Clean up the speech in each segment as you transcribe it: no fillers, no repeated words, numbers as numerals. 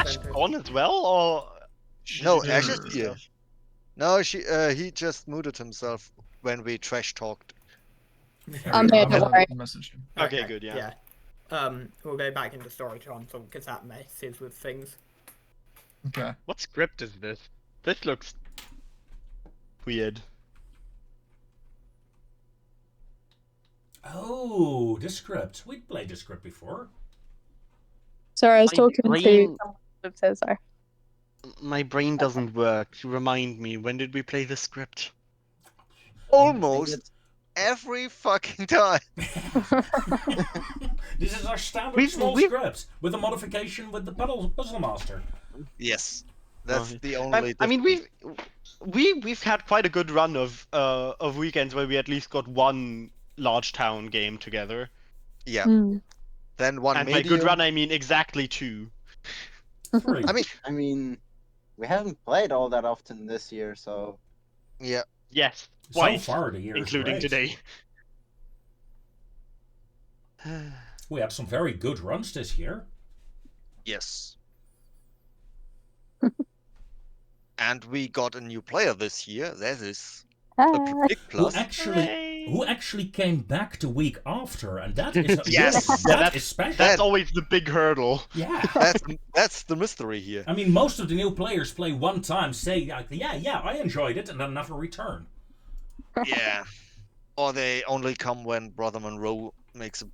Ash gone as well, or No, she Ash just is here. No, he just muted himself when we trash talked. I'm here, I'm don't gonna worry. message him. Okay, good, yeah. We'll go back into story console because that messes with things. Okay. What script is this? This looks weird. Oh, this script. We'd played this script before. Sorry, I was My talking to brain- someone upstairs. Sorry. My brain doesn't work. Remind me, when did we play the script? Almost every fucking time. This is our standard We've- small we've- script with a modification with the puzzle master. Yes, that's Oh, the only. I mean, difference. we've had quite a good run of weekends where we at least got one large town game together. Yeah. Hmm. Then one And by medium. good run, I mean exactly 2. Three. I mean, we haven't played all that often this year, so yeah. Yes, so twice, far the year is including great. today. We had some very good runs this year. Yes. And we got a new player this year. That is a Ah, big Who plus. actually came back the week after, and that is Yes. that is special. That's always the big hurdle. Yeah. That's the mystery here. I mean, most of the new players play one time, say like, yeah, I enjoyed it, and then never return. Yeah. Or they only come when Brother Monroe makes a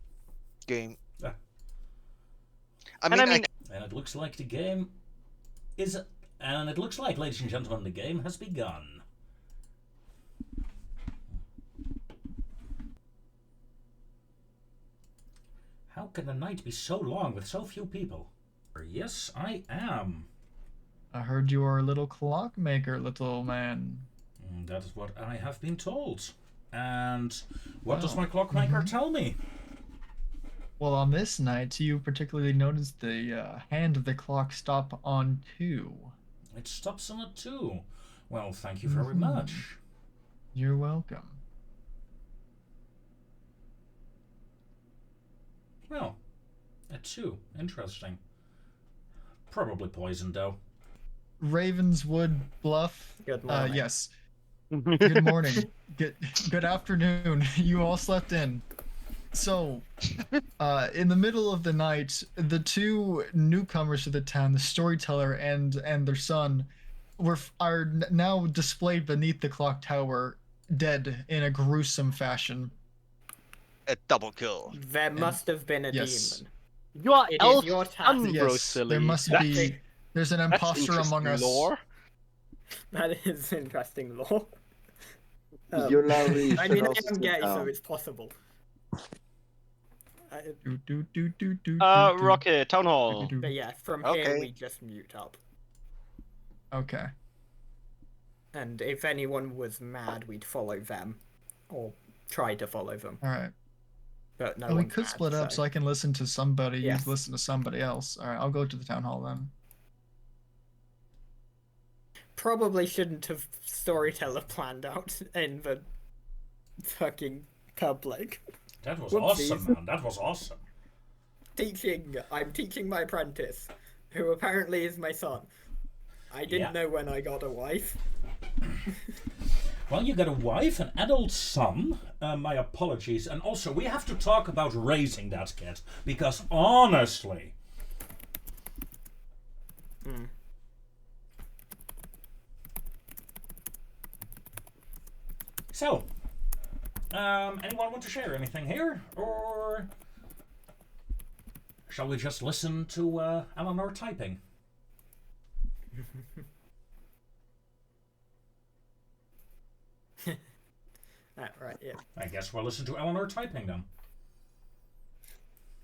game. Yeah. I mean, And it looks like the game is, and it looks like, ladies and gentlemen, the game has begun. How can a night be so long with so few people? Yes, I am. I heard you are a little clockmaker, little man. That is what I have been told. And what does Oh. my clockmaker tell me? Well, on this night, you particularly noticed the hand of the clock stop on 2. It stops on a 2. Well, thank you very Mhm. much. You're welcome. Well, a 2. Interesting. Probably poisoned, though. Ravenswood Bluff. Good morning. Yes. Good morning. Good afternoon. You all slept in. So, in the middle of the night, the 2 newcomers to the town, the storyteller and their son, are now displayed beneath the clock tower, dead in a gruesome fashion. a double kill. There must have been a yes. demon. You are It elf is your son, task. bro, Yes, silly. there must be. There's an That's imposter among us. interesting lore. That is interesting lore. Yulari I should mean, I also am sit gay, so down. it's possible. Rocket, Town Hall. But yeah, from Okay. here we just mute up. Okay. And if anyone was mad, we'd follow them. Or try to follow them. All right. But no Well, we one's could mad, split up so I can listen to somebody. You Yes. listen to somebody else. All right, I'll go to the town hall then. Probably shouldn't have storyteller planned out in the fucking public. That was Whoopsies. awesome, man. That was awesome. I'm teaching my apprentice, who apparently is my son. I didn't know when I got a wife. Well, you got a wife, an adult son. My apologies. And also, we have to talk about raising that kid. Because honestly... So, anyone want to share anything here? Or shall we just listen to Eleanor typing? Right, yeah. I guess we'll listen to Eleanor typing then.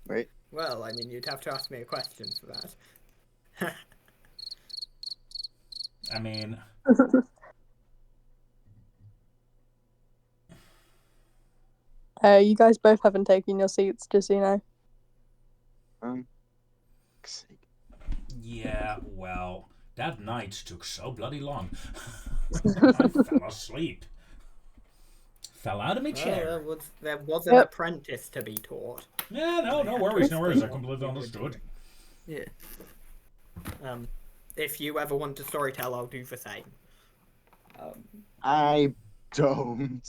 Wait. Well, I mean, you'd have to ask me a question for that. I mean... you guys both haven't taken your seats, just so you know. Yeah, well, that night took so bloody long. I fell asleep. Fell out of my chair. Well, there was an apprentice to be taught. Yeah, no worries. I completely understood. Yeah. If you ever want to storytell, I'll do the same. I don't.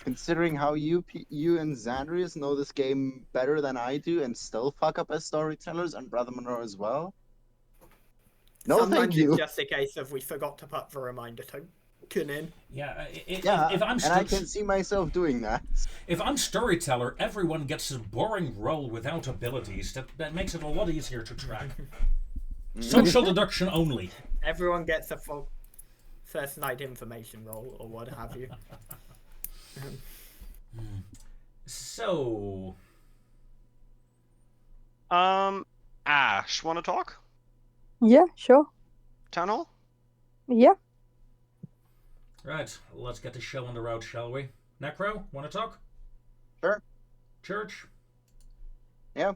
Considering how you and Xandrius know this game better than I do and still fuck up as storytellers, and Brother Monroe as well. No, Sometimes thank you. it's just a case of we forgot to put the reminder token in. Yeah, If I can see myself doing that. If I'm storyteller, everyone gets a boring role without abilities. That makes it a lot easier to track. Social deduction only. Everyone gets a full first night information roll or what have you. So, Ash, want to talk? Yeah, sure. Town hall? Yeah. right, let's get the show on the road, shall we? Necro, want to talk? Sure. Church? Yeah.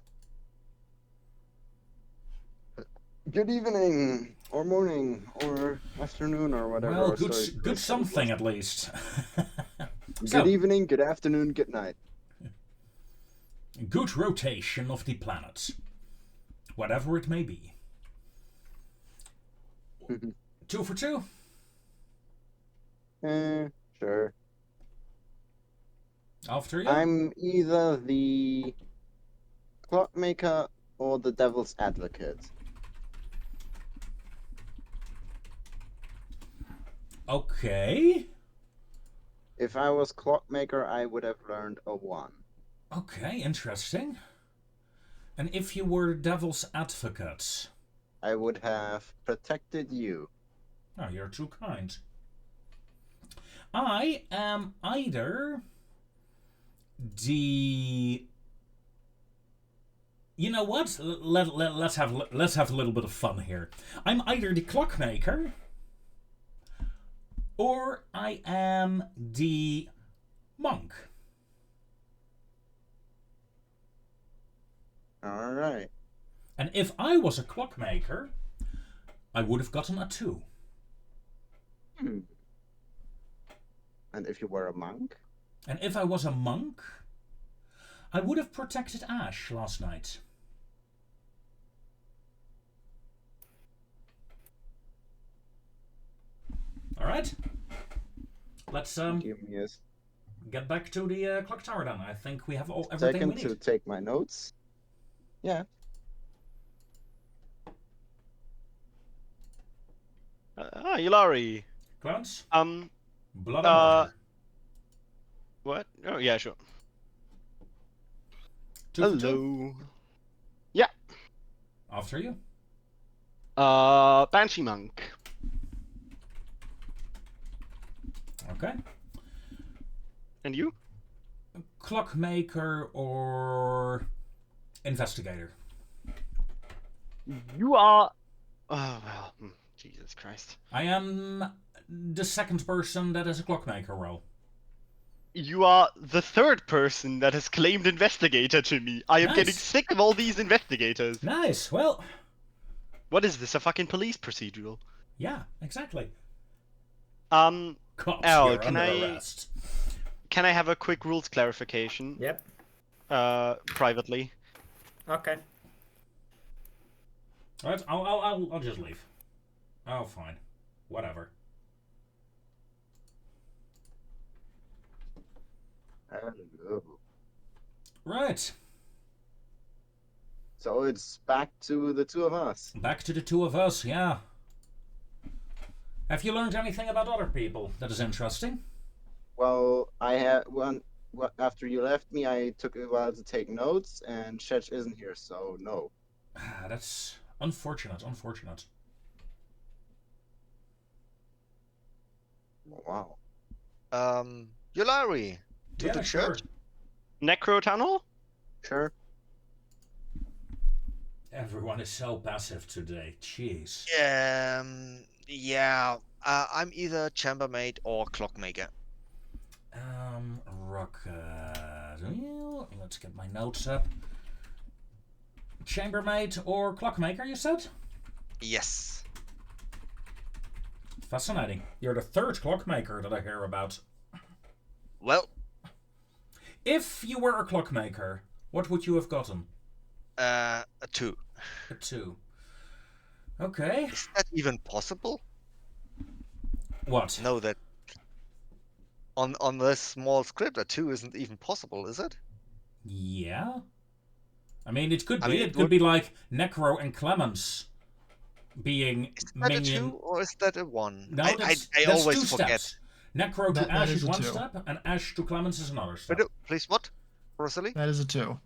Good evening, or morning, or afternoon, or whatever. Well, our story- good something at least. Good evening, good afternoon, good night. Good rotation of the planets. Whatever it may be. 2 for 2? Sure. After you? I'm either the clockmaker or the devil's advocate. Okay. If I was clockmaker, I would have learned a 1. Okay, interesting. And if you were devil's advocate? I would have protected you. Oh, you're too kind. I am either the... You know what? Let's have a little bit of fun here. I'm either the clockmaker, or I am the monk. Alright. And if I was a clockmaker, I would have gotten a 2. And if you were a monk? And if I was a monk, I would have protected Ash last night. All right. Let's Give me a get back to the clock tower then. I think we have everything we second need. to take my notes. Yeah. Yulari. Clarence? Um, Blood and water. what? Oh, yeah, sure. 2 for 2. Hello. After you. Banshee Monk. Okay. And you? Clockmaker or investigator? You are... Oh, well, Jesus Christ. I am the second person that has a clockmaker role. You are the third person that has claimed investigator to me. I am getting Nice. sick of all these investigators. Nice. Well, What is this, a fucking police procedural? yeah, exactly. Cops, Al, you're can under I- arrest. Can I have a quick rules clarification? Yep. Privately. Okay. Alright, I'll just leave. Oh, fine. Whatever. Hello. Right. So it's back to the two of us. Back to the two of us, yeah. Have you learned anything about other people that is interesting? Well, I had one. After you left me, I took a while to take notes, and Chetch isn't here, so no. That's unfortunate, unfortunate. Wow. Yulari, to Yeah, the sure. church. Necro Town Hall? Sure. Everyone is so passive today. Jeez. Yeah. I'm either chambermaid or clockmaker. Rocket. Let's get my notes up. Chambermaid or clockmaker, you said? Yes. Fascinating. You're the third clockmaker that I hear about. Well, If you were a clockmaker, what would you have gotten? a 2. A 2. Okay. Is that even possible? What? No, that on this small script, a 2 isn't even possible, is it? Yeah. I mean, it could I be. mean, It it could would. be like Necro and Clemens being Is that a 2 minion. or is that a 1? No, I that's always two forget. steps. Necro to That Ash is is a one 2. step, and Ash to Clemens is another step. But please, what? Rosalie? That is a 2.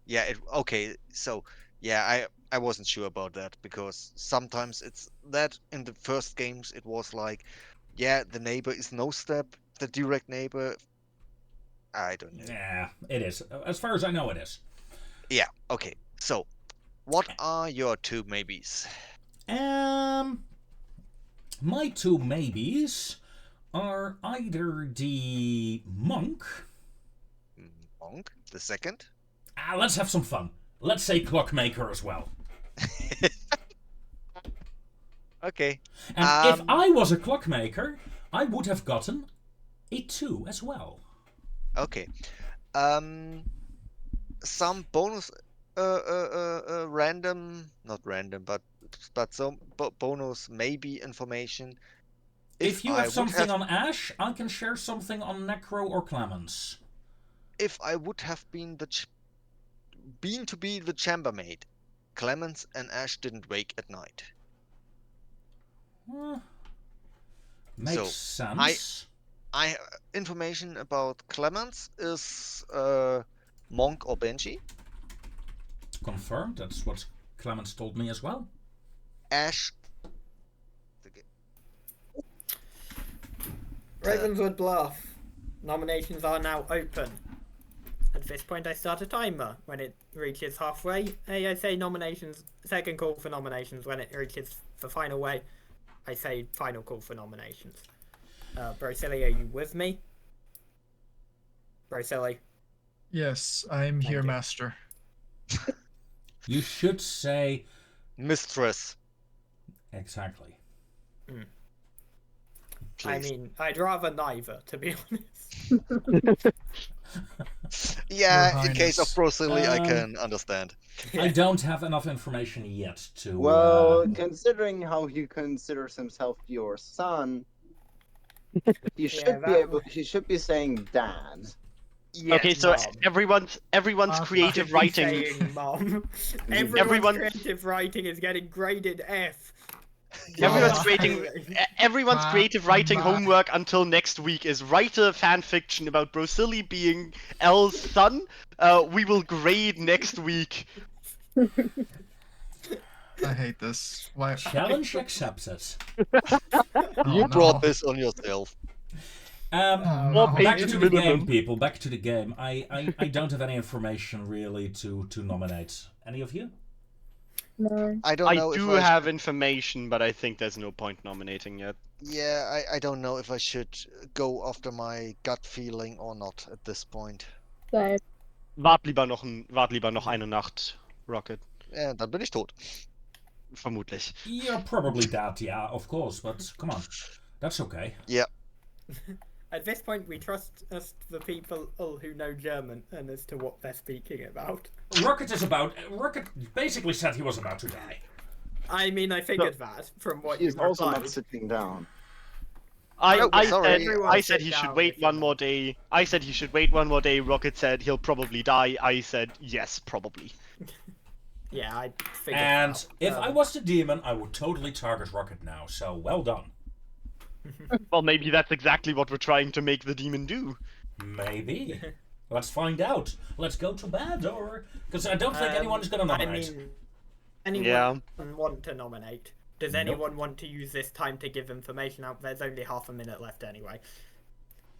Yeah, okay. So, yeah, I wasn't sure about that because sometimes it's that in the first games it was like, yeah, the neighbor is no step, the direct neighbor. I don't know. Yeah, it is. As far as I know, it is. Yeah, okay. So, what are your 2 maybes? My 2 maybes are either the monk. Monk, the second? Let's have some fun. Let's say Clockmaker as well. Okay. And if I was a Clockmaker, I would have gotten a 2 as well. Okay. Some bonus, random, not random, but some bonus maybe information. If you I have would something on Ash, I can share something on Necro or Clemens. If I would have been to be the chambermaid, Clemens and Ash didn't wake at night. Makes sense. I information about Clemens is Monk or Benji. Confirmed. That's what Clemens told me as well. Ash. Ravenswood Bluff. Nominations are now open. At this point, I start a timer. When it reaches halfway, I say nominations. Second call for nominations. When it reaches the final way, I say final call for nominations. Brocilli, are you with me? Brocilli. Yes, I'm here, you. master. You should say Mistress. exactly. I mean, I'd rather neither, to be honest. Yeah, Your in case of Highness. Brocilli, I can understand. I don't have enough information yet to. Well, considering how he considers himself your son, he should be able. He should be saying dad. Yes, Okay, so Mom. everyone's creative Should be writing. saying, Mom. Everyone's Everyone- creative writing is getting graded F. Everyone's Yeah. creating everyone's creative writing homework until next week is write a fan fiction about Brocilli being Elle's son. We will grade next week. I hate this. Why? Challenge accepted. Oh, You brought no. this on yourself. no. Back pages to the minimum. game, people. Back to the game. I don't have any information really to nominate. Any of you? No. I don't I know do if have information, but I think there's no point nominating yet. Yeah, I don't know if I should go after my gut feeling or not at this point. So, Wart lieber noch eine Nacht, Rocket. Ja, dann bin ich tot. Vermutlich. You're probably dead, yeah, of course, but come on. That's okay. Yeah. At this point, we trust the people who know German and as to what they're speaking about. Rocket basically said he was about to die. I mean, I figured that from what He's you also replied. not sitting down. sorry. I said he Sit should down wait if you one want. more day. I said he should wait one more day. Rocket said he'll probably die. I said yes, probably. Yeah, I figured And that out. if I was the demon, I would totally target Rocket now, so well done. Well, maybe that's exactly what we're trying to make the demon do. Maybe. Let's find out. Let's go to bed, or... Because I don't think anyone is going to nominate. I mean, anyone Yeah. want to nominate? Does Nope. anyone want to use this time to give information out? There's only half a minute left anyway.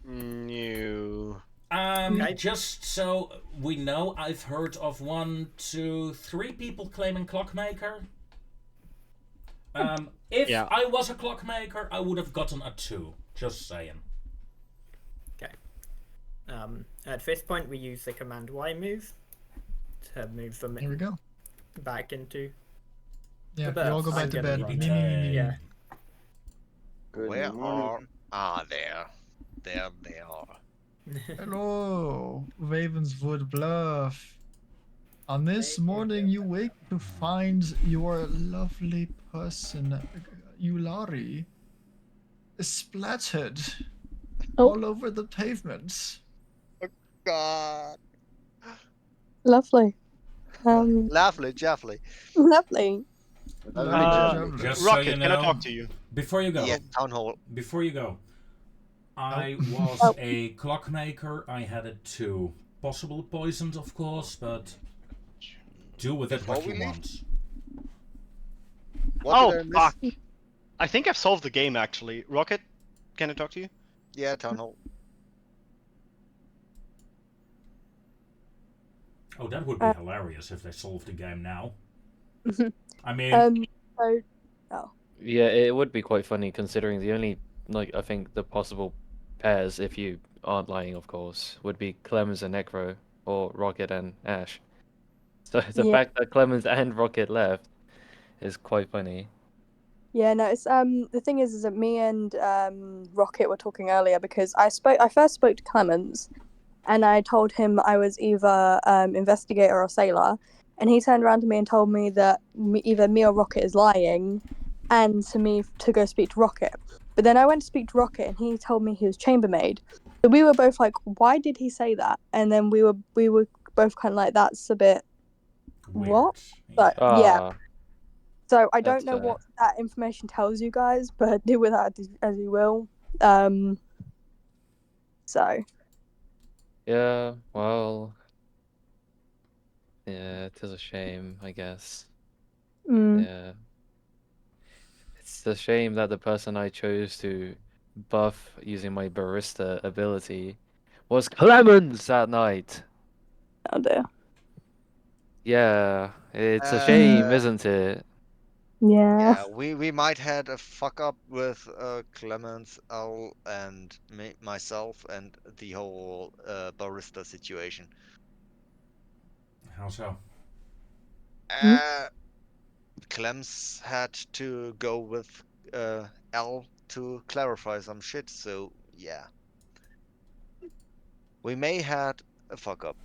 No. Okay. Just so we know, I've heard of 1, 2, 3 people claiming Clockmaker. If Yeah. I was a Clockmaker, I would have gotten a 2. Just saying. Okay. At this point, we use the command Y move to move them Here we go. back into. Yeah, The you all go birth. back to I'm bed. gonna Me, run. me, me, me. Yeah. Good Where morning. there. There they are. Hello, Ravenswood Bluff. On this morning, you wake to find your lovely person, Yulari, is splattered Oh. all over the pavement. God. Lovely. Lovely, Jaffley. Lovely. Lovely, lovely. Just so Rocket, you can I know, talk to you? before you go, Yeah, town hall. before you go, I was Oh. a clockmaker. I had it too. Possibly poisoned, of course, but do with it Before what we you leave? want. What Oh, did I miss? fuck. I think I've solved the game, actually. Rocket, can I talk to you? Yeah, town hall. Oh, that would be hilarious if they solved the game now. I mean, So, Yeah, it would be quite funny considering the only, like, I think the possible pairs, if you aren't lying, of course, would be Clemens and Necro, or Rocket and Ash. So the Yeah. fact that Clemens and Rocket left is quite funny. yeah, no, it's the thing is that me and Rocket were talking earlier because I first spoke to Clemens, and I told him I was either investigator or sailor, and he turned around to me and told me that either me or Rocket is lying, and to me to go speak to Rocket. But then I went to speak to Rocket, and he told me he was chambermaid. So we were both like, "Why did he say that?" And then we were both kind of like, "That's a bit weird. what?" But Yeah. yeah. So I don't That's know fair. what that information tells you guys, but do with that as you will. So Yeah, well, yeah, it is a shame, I guess. Yeah. It's a shame that the person I chose to buff using my barista ability was Clemens that night. oh dear. Yeah, it's a shame, Uh, isn't it? Yeah. Yeah, we might had a fuck up with Clemens, Al, and myself, and the whole barista situation. How so? Clems had to go with Al to clarify some shit, so yeah. We may had a fuck up,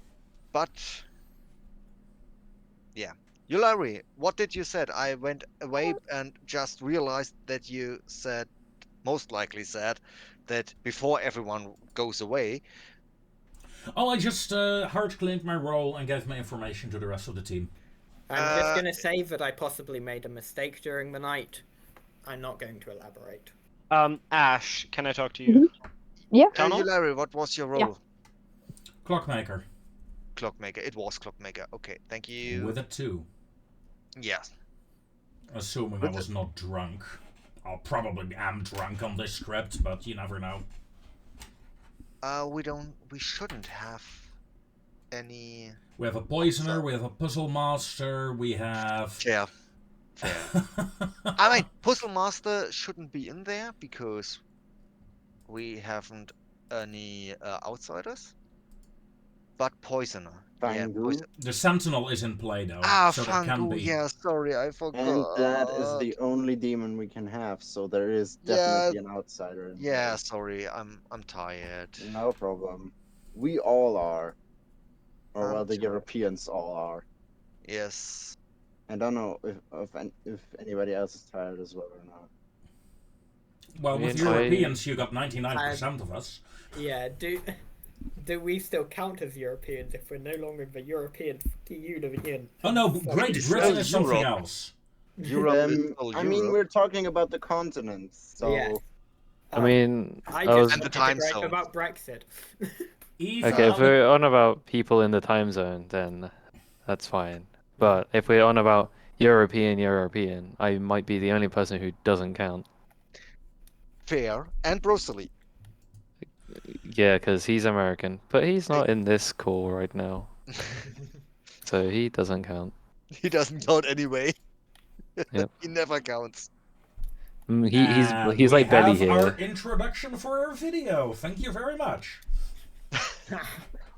but yeah. Yulari, what did you said? I went away and just realized that you said, most likely said, that before everyone goes away. Oh, I just hard claimed my role and gave my information to the rest of the team. I'm just going to say that I possibly made a mistake during the night. I'm not going to elaborate. Ash, can I talk to you? Yeah. Town hall? Yulari, what was your role? Clockmaker. Clockmaker. It was Clockmaker. Okay, thank you. With it too. Yes. Assuming I was not drunk. I probably am drunk on this script, but you never know. We shouldn't have any. We have a poisoner, we have a puzzle master, we have. Fair. I mean, Puzzle Master shouldn't be in there because we haven't any outsiders. But Poisoner. Yeah, Fangu. The Sentinel is in play though, so that can Fangu. be. Yeah, sorry, I forgot. And that is the only demon we can have, so there is definitely an outsider in Yeah, there. sorry, I'm tired. No problem. We all are. Or I'm well, the tired. Europeans all are. Yes. I don't know if anybody else is tired as well or not. Well, with Europeans, you got 99% of us. Yeah, do we still count as Europeans if we're no longer the European Union? Oh no, Great Britain is something else. Europe is still I mean, Europe. we're talking about the continents, so. Yeah. I mean, I I just was... And the wanted time to gripe zone. about Brexit. Okay, if we're on about people in the time zone, then that's fine. But if we're on about European, I might be the only person who doesn't count. Fair. And Brocely. Yeah, because he's American. But he's not in this call right now. So he doesn't count. He doesn't count anyway. Yep. He never counts. He's like Belly here. Our introduction for our video. Thank you very much.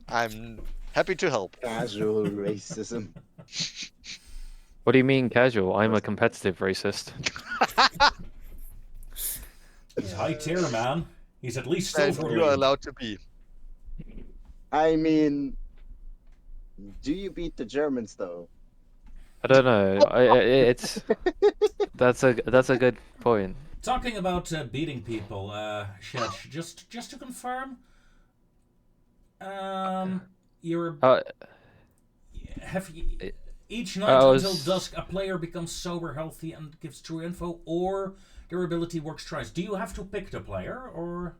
I'm happy to help. Casual racism. What do you mean casual? I'm a competitive racist. He's high tier, man. He's at least And silver you are league. allowed to be. I mean, do you beat the Germans though? I don't know. That's a good point. Talking about beating people, Shed, just to confirm, you're have you, each night until dusk a player becomes sober, healthy, and gives true info, or their ability works twice. Do you have to pick the player, or?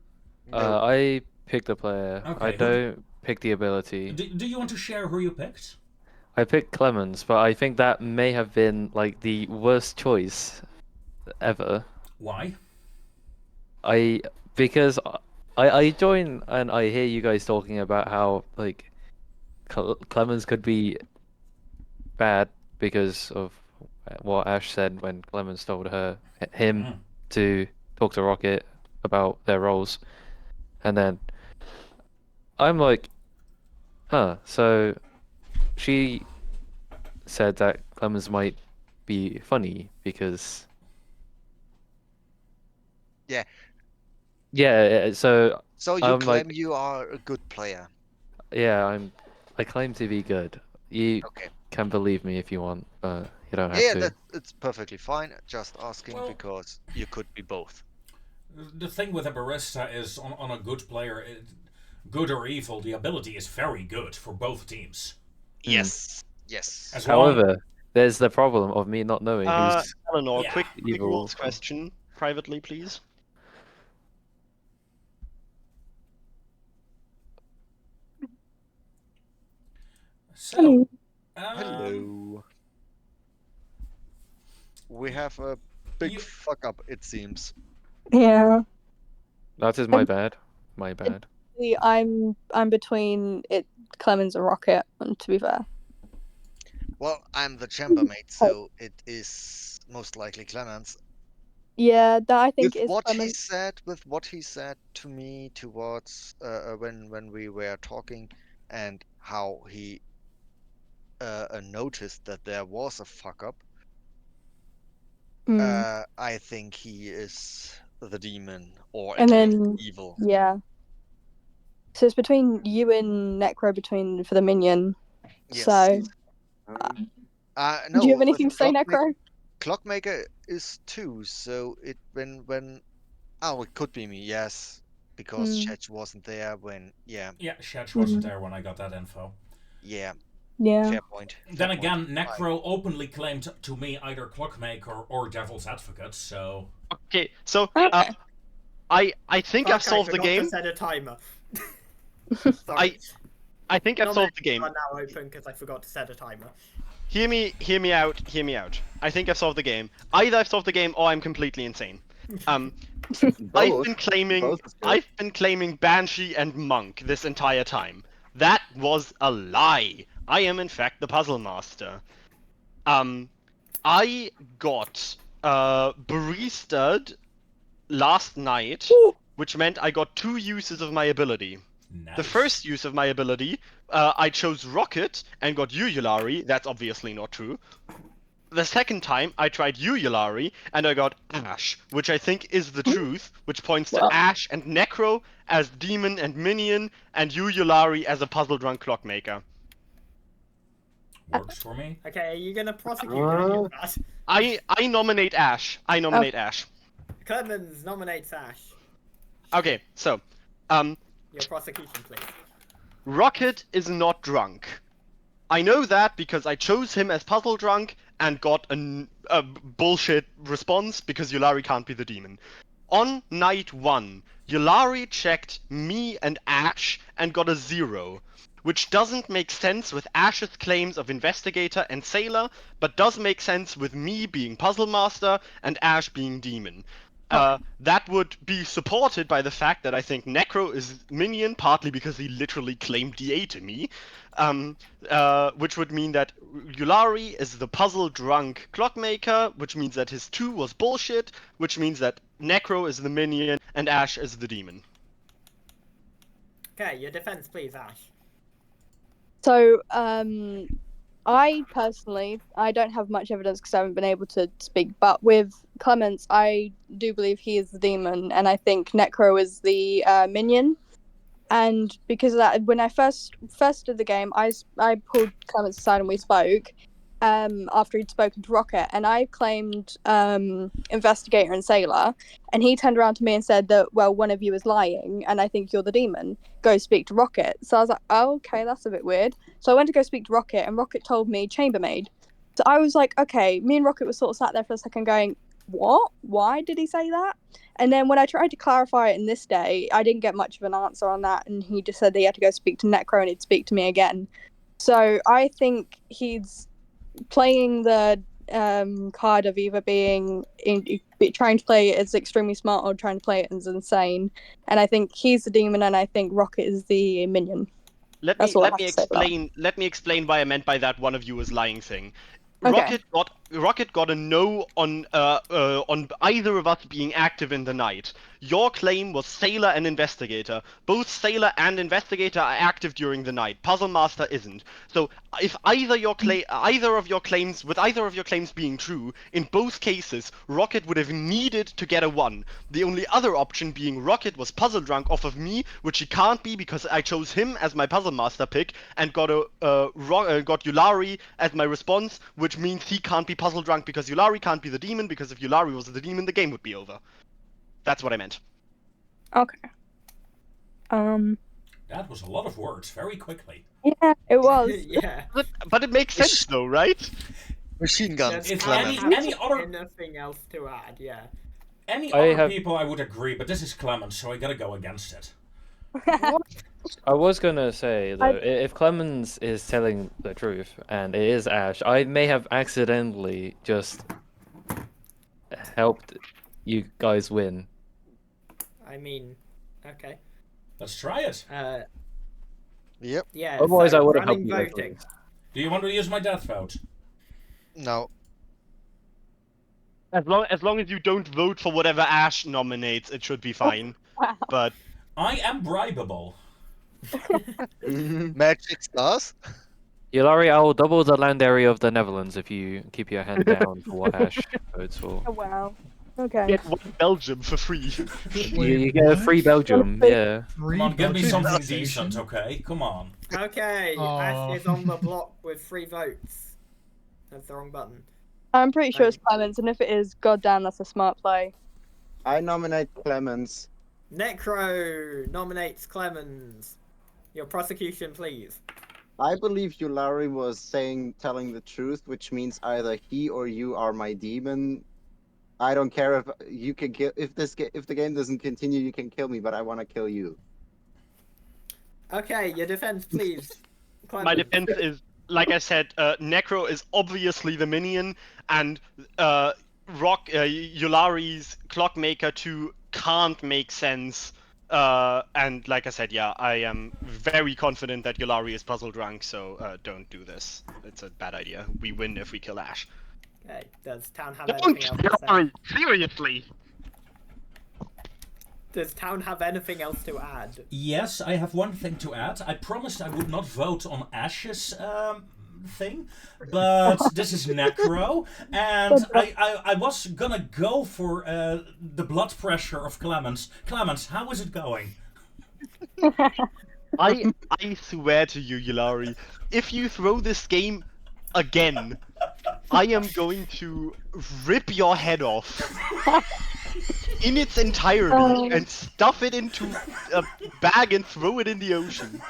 No. I picked the player. Okay, I don't pick the ability. Do you want to share who you picked? I picked Clemens, but I think that may have been like the worst choice ever. Why? Because I join and I hear you guys talking about how like Clemens could be bad because of what Ash said when Clemens told him to talk to Rocket about their roles, and then I'm like, huh. So she said that Clemens might be funny because Yeah. So you I'm claim like, you are a good player. yeah, I claim to be good. You Okay. can believe me if you want, but you don't have Yeah, to. it's perfectly fine. Just asking because you could be both. The thing with a barista is on a good player, good or evil, the ability is very good for both teams. Yes. Yes. As However, there's the problem of me not knowing who's Eleanor, quick evil. rules question, privately, please. So, hello. We have a big fuck up, it seems. Yeah. That is my bad. My bad. I'm between Clemens and Rocket, to be fair. Well, I'm the chambermaid, so it is most likely Clemens. Yeah, that I think with is what Clemens. with what he said to me towards when we were talking, and how he noticed that there was a fuck up. I think he is the demon, or at least evil. Yeah. So it's between you and Necro for the minion. Yes. So. No, do you have anything to say, Necro? Clockmaker is 2, so it when oh, it could be me, yes, because Chetch wasn't there when Yeah, Chetch wasn't there when I got that info. Yeah. Yeah. Fair point. Then again, Necro openly claimed to me either Clockmaker or Devil's Advocate, so. Okay, so I think I've solved the game. I set a timer. I think I've solved the game. Are now open because I forgot to set a timer. Hear me out. I think I've solved the game. Either I've solved the game or I'm completely insane. I've been claiming Banshee and Monk this entire time. That was a lie. I am in fact the puzzle master. I got barista'd last night, which meant I got 2 uses of my ability. Nice. The first use of my ability, I chose Rocket and got Yulari. That's obviously not true. The second time, I tried Yulari and I got Ash, which I think is the truth, which points to Ash and Necro as demon and minion, and Yulari as a puzzle-drunk clockmaker. Works for me. Okay, are you gonna prosecute any of that? I nominate Ash. Ash. Clemens nominates Ash. Okay, so, your prosecution, please. Rocket is not drunk. I know that because I chose him as puzzle drunk and got a bullshit response because Yulari can't be the demon. On night 1, Yulari checked me and Ash and got a 0, which doesn't make sense with Ash's claims of investigator and sailor, but does make sense with me being puzzle master and Ash being demon. That would be supported by the fact that I think Necro is minion, partly because he literally claimed DA to me, which would mean that Yulari is the puzzle-drunk clockmaker, which means that his 2 was bullshit, which means that Necro is the minion and Ash is the demon. Okay, your defense, please, Ash. So, I personally, I don't have much evidence because I haven't been able to speak, but with Clemens, I do believe he is the demon, and I think Necro is the minion. And because of that, when I first did the game, I pulled Clemens aside and we spoke, after he'd spoken to Rocket, and I claimed Investigator and Sailor, and he turned around to me and said that, well, one of you is lying, and I think you're the demon. Go speak to Rocket. So I was like, oh, okay, that's a bit weird. So I went to go speak to Rocket, and Rocket told me Chambermaid. So I was like, okay, me and Rocket were sort of sat there for a second going, what? Why did he say that? And then when I tried to clarify it in this day, I didn't get much of an answer on that, and he just said that he had to go speak to Necro and he'd speak to me again. So I think he's playing the card of either trying to play it as extremely smart or trying to play it as insane. And I think he's the demon, and I think Rocket is the minion. Let me explain why I meant by that one of you is lying thing. Okay. Rocket got a no on either of us being active in the night. Your claim was Sailor and Investigator. Both Sailor and Investigator are active during the night. Puzzle Master isn't. So if either of your claims being true, in both cases, Rocket would have needed to get a 1. The only other option being Rocket was puzzle drunk off of me, which he can't be because I chose him as my Puzzle Master pick and got Yulari as my response, which means he can't be puzzle drunk because Yulari can't be the demon, because if Yulari was the demon, the game would be over. That's what I meant. Okay. That was a lot of words, very quickly. Yeah, it was. Yeah. But it makes sense though, right? Machine guns. There's Any other nothing else to add, yeah. Any other people I would agree, but this is Clemens, so I gotta go against it. I was gonna say though, if Clemens is telling the truth and it is Ash, I may have accidentally just helped you guys win. I mean, okay. Let's try it. Yep. Yeah. Otherwise, so I would have helped running you guys voting. win. Do you want to use my death vote? No. As long as you don't vote for whatever Ash nominates, it should be fine. Wow. But I am bribable. Magic stars? Yulari, I will double the land area of the Netherlands if you keep your hand down for what Ash votes for. Oh, wow. Okay. get one Belgium for free. You get a free Belgium, yeah. Come on, give me something decent, okay? Come on. Okay, Ash is on the block with 3 votes. That's the wrong button. I'm pretty sure it's Clemens, and if it is, goddamn, that's a smart play. I nominate Clemens. Necro nominates Clemens. Your prosecution, please. I believe Yulari was telling the truth, which means either he or you are my demon. I don't care if you can kill. If the game doesn't continue, you can kill me, but I want to kill you. Okay, your defense, please. Clemens. My defense is, like I said, Necro is obviously the minion, and Yulari's Clockmaker 2 can't make sense. And like I said, yeah, I am very confident that Yulari is puzzle drunk, so don't do this. It's a bad idea. We win if we kill Ash. Okay, does Town have anything else to say? Seriously! Does Town have anything else to add? Yes, I have one thing to add. I promised I would not vote on Ash's thing, but this is Necro, and I was gonna go for the blood pressure of Clemens. Clemens, how is it going? I swear to you, Yulari, if you throw this game again, I am going to rip your head off in its entirety and stuff it into a bag and throw it in the ocean.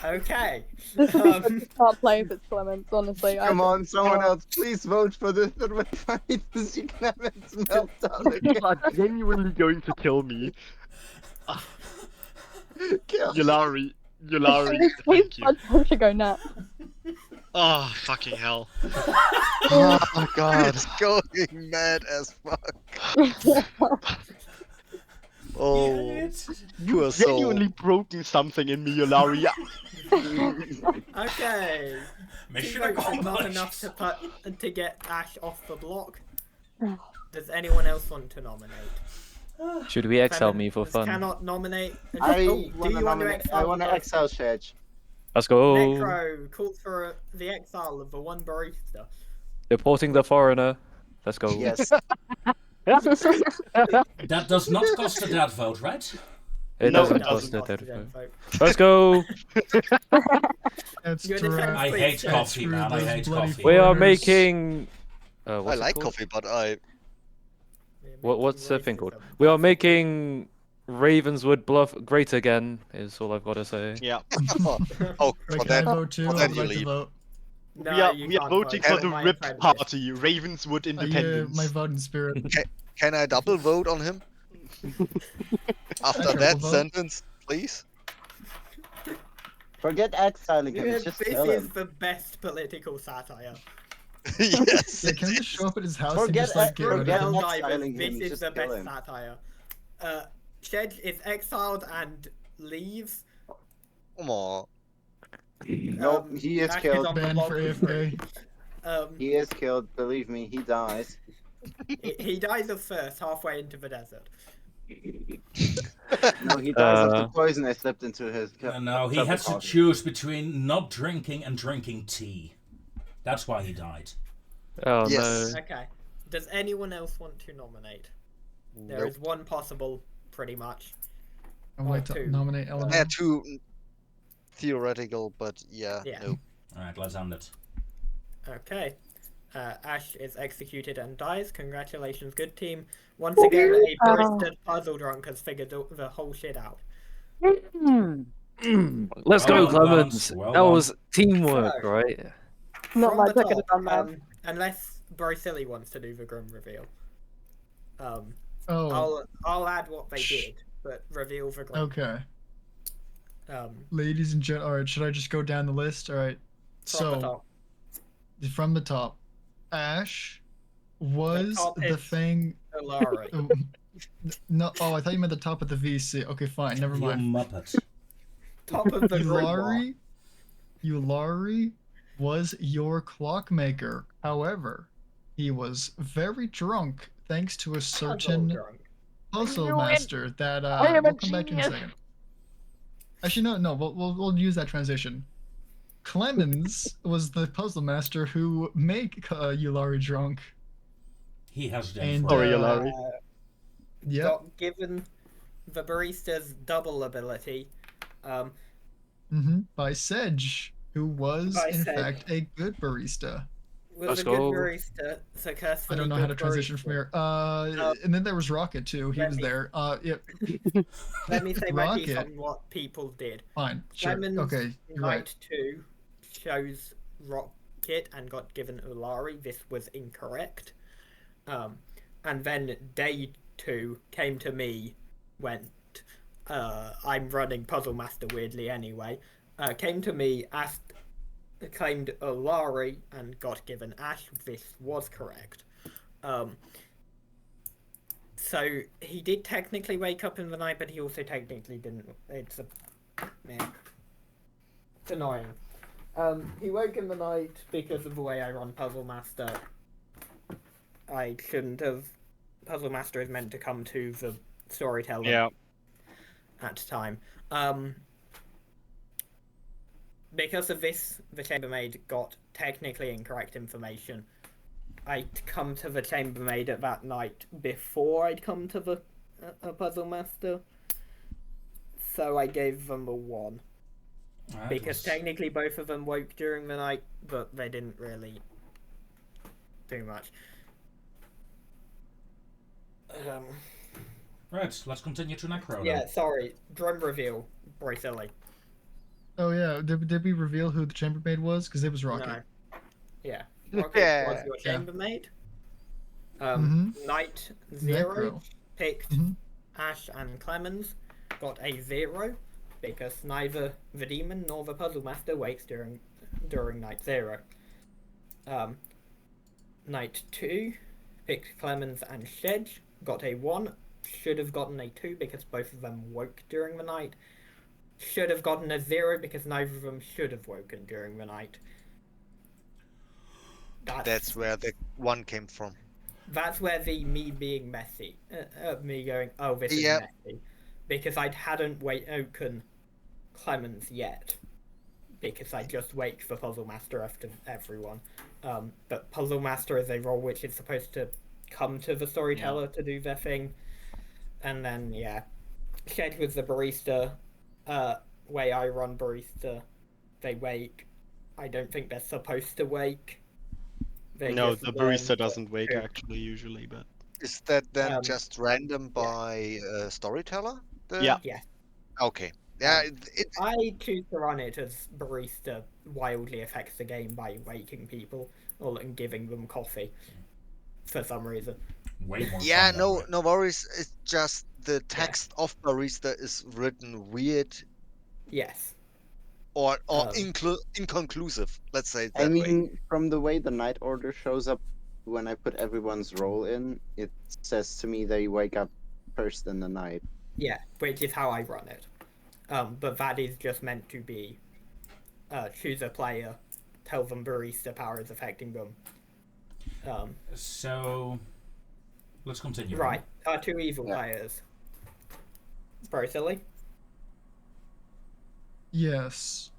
Okay. This would be a smart play if it's Clemens, honestly. Come on, someone else, please vote for this and we'll fight to see Clemens meltdown again. You are genuinely going to kill me. Kill. Yulari, Please, thank you. I should go nuts. Oh, fucking hell. Oh god, it's going mad as fuck. Oh, you are so Genuinely broken something in me, Yulari. Okay. Mission 2 votes is not accomplished. enough to get Ash off the block. Does anyone else want to nominate? Should we exile Clemens me for fun? Cannot nominate. I do you want to nominate. exile? I want to exile Shedge. Let's go. Necro calls for the exile of the one barista. Deporting the foreigner. Let's go. Yes. That does not cost a death vote, right? It No, doesn't it cost doesn't a Cost dead a vote. vote. Let's go. That's You're true. defense I please, hate Shed. coffee, Screw man. I those hate bloody coffee. We are foreigners. making. I What's it like called? coffee, but I What's the thing called? Racism. We are That's making Ravenswood Bluff great again. Is all I've got to say. Yeah. oh Wait, for can I that vote too? for I that would you like to leave. vote. No, we are you we are can't voting vote. for You're the my RIP apprentice. party, Ravenswood Yeah, Independence. my vote in spirit. Can I double vote on him after triple that vote. sentence, please? Forget exiling him. Yeah, Just this kill is him. the best political satire. Yes. Yeah, it can we just is. show up at his house and Forget just like get rid of forget him? exiling Helldivers, him, this is just the kill best him. satire. Shed is exiled and leaves. Come on. Nope, he is Ash killed. on the Banned for bottom three. AFK. He is killed. Believe me, he dies. He dies of thirst halfway into the desert. No, he dies of the poison I slipped into his cup. No, he has to choose between not drinking and drinking tea. That's why he died. Oh Yes. no. Okay. Does anyone else want to nominate? There Nope. is one possible, pretty much. I would like to two. nominate Yeah, Eleanor. too theoretical, but yeah, Yeah. no. Alright, let's end it. Okay. Ash is executed and dies. Congratulations, good team. Once again, a barista puzzle drunk has figured the whole shit out. Let's Well go, done, Clemens. Well That done. was teamwork, So- right? Not From much the I could have top, done there. unless Brocilli wants to do the grim reveal. Oh, I'll add what they did, but reveal the grim. okay. Um, Ladies and gentlemen, alright, should I just go down the list? Alright. from the So, top. from the top, Ash was top the is- thing. Ilari. No, oh, I thought you meant the top of the VC. Okay, fine, never You mind. muppet. Top of the grimoire. Eulari was your clockmaker. However, he was very drunk thanks to a Puzzle certain drunk. puzzle master that we'll come back to in a second. Actually, no, we'll use that transition. Clemens was the puzzle master who made Eulari drunk. He has And, done. Sorry, Ilari. Yep. Got given the barista's double ability. By Sedge, who was By in Sedge. fact a good barista. Was Let's a good go. barista, successfully I don't know how to good transition barista. from here. And then there was Rocket too. He let was me- there. Yep. Let me say my piece Rocket. on what people did. Fine. Sure. Clemens, Okay. You're right. Night 2 chose Rocket and got given Ulari. This was incorrect. And then day 2 came to me, went, I'm running Puzzle Master weirdly anyway, came to me, asked, claimed Ulari and got given Ash. This was correct. So he did technically wake up in the night, but he also technically didn't. It's annoying. He woke in the night because of the way I run Puzzle Master. I shouldn't have. Puzzle Master is meant to come to the storyteller at time. Because of this, the chambermaid got technically incorrect information. I'd come to the chambermaid at that night before I'd come to the Puzzle Master. So I gave them a 1. Because technically both of them woke during the night, but they didn't really do much. Right, let's continue to Necro. Yeah, then. sorry. Drum reveal. Boy, silly. Oh yeah. Did we reveal who the chambermaid was? Because it was Rocket. No. Yeah. Rocket was your Yeah. chambermaid. Mhm. Night 0 Necro. picked Mhm. Ash and Clemens. Got a 0 because neither the demon nor the puzzle master wakes during night 0. Night 2 picked Clemens and Shedge. Got a 1. Should have gotten a 2 because both of them woke during the night. Should have gotten a 0 because neither of them should have woken during the night. That's where the 1 came from. That's where the me being messy, me going, oh, this is Yep. messy, because I hadn't woken Clemens yet, because I just wake the Puzzle Master after everyone. But Puzzle Master is a role which is supposed to come to the storyteller to do their thing, and then Shed was the barista, way I run barista, they wake. I don't think they're supposed to wake. They No, just the learn barista to doesn't wake cook. actually usually, but Is that then Um, just random by storyteller? yeah. Yeah. Okay. Yeah. I choose to run it as barista wildly affects the game by waking people and giving them coffee for some reason. Way more Yeah. fun that way. No worries. It's just the Yeah. text of barista is written weird Yes. or Um, inconclusive. Let's say it I that way. mean, from the way the night order shows up when I put everyone's role in, it says to me they wake up first in the night. Yeah, which is how I run it. But that is just meant to be choose a player, tell them barista power is affecting them. So, let's continue. Right, two evil players. Very silly. Yes.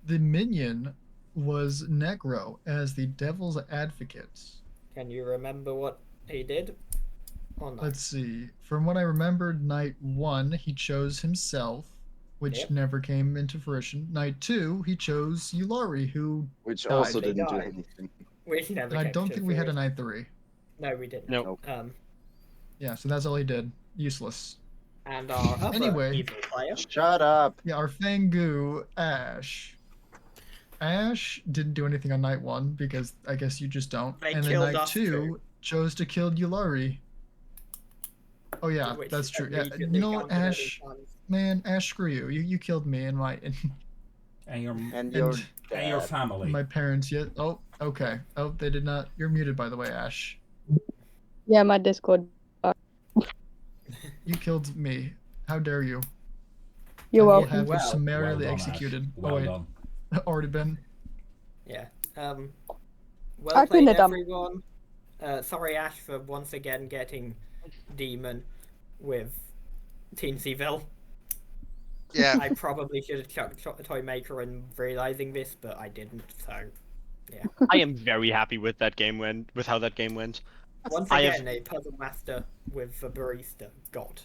The minion was Negro as the devil's advocate. Can you remember what he did? Or no? Let's see. From what I remembered, night 1, he chose himself, which never came into fruition. Night 2, he chose Yulari, who Which died. also They didn't do died. anything. Which never And I came don't to think we had a fruition. night 3. No, we didn't. No. Yeah, so that's all he did. Useless. And our other Anyway. evil player. Shut up! Yeah, our Fangu, Ash. Ash didn't do anything on night 1 because I guess you just don't. They and then killed night us 2 too. chose to kill Yulari. Oh yeah, Which that's true. Yeah, immediately you know what, counted as Ash? fun. Man, Ash, screw you. You killed me and my And your And your and your dad. family. my parents. Yet. Oh, okay. Oh, they did not. You're muted, by the way, Ash. Yeah, my Discord. You killed me. How dare you? You're I will welcome. have you Well summarily done, Ash. executed. Well oh wait, done. already been. Yeah. I Well couldn't played, have done. everyone. Sorry, Ash, for once again getting demon with Teensyville. Yeah. I probably should have chucked a toy maker and realizing this, but I didn't. So, yeah. I am very happy with that game with how that game went. Once I again, have- a puzzle master with a barista. God.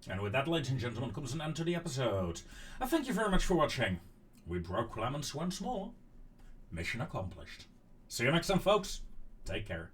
And with that, ladies and gentlemen, comes an end to the episode. Thank you very much for watching. We broke Clemens once more. Mission accomplished. See you next time, folks. Take care.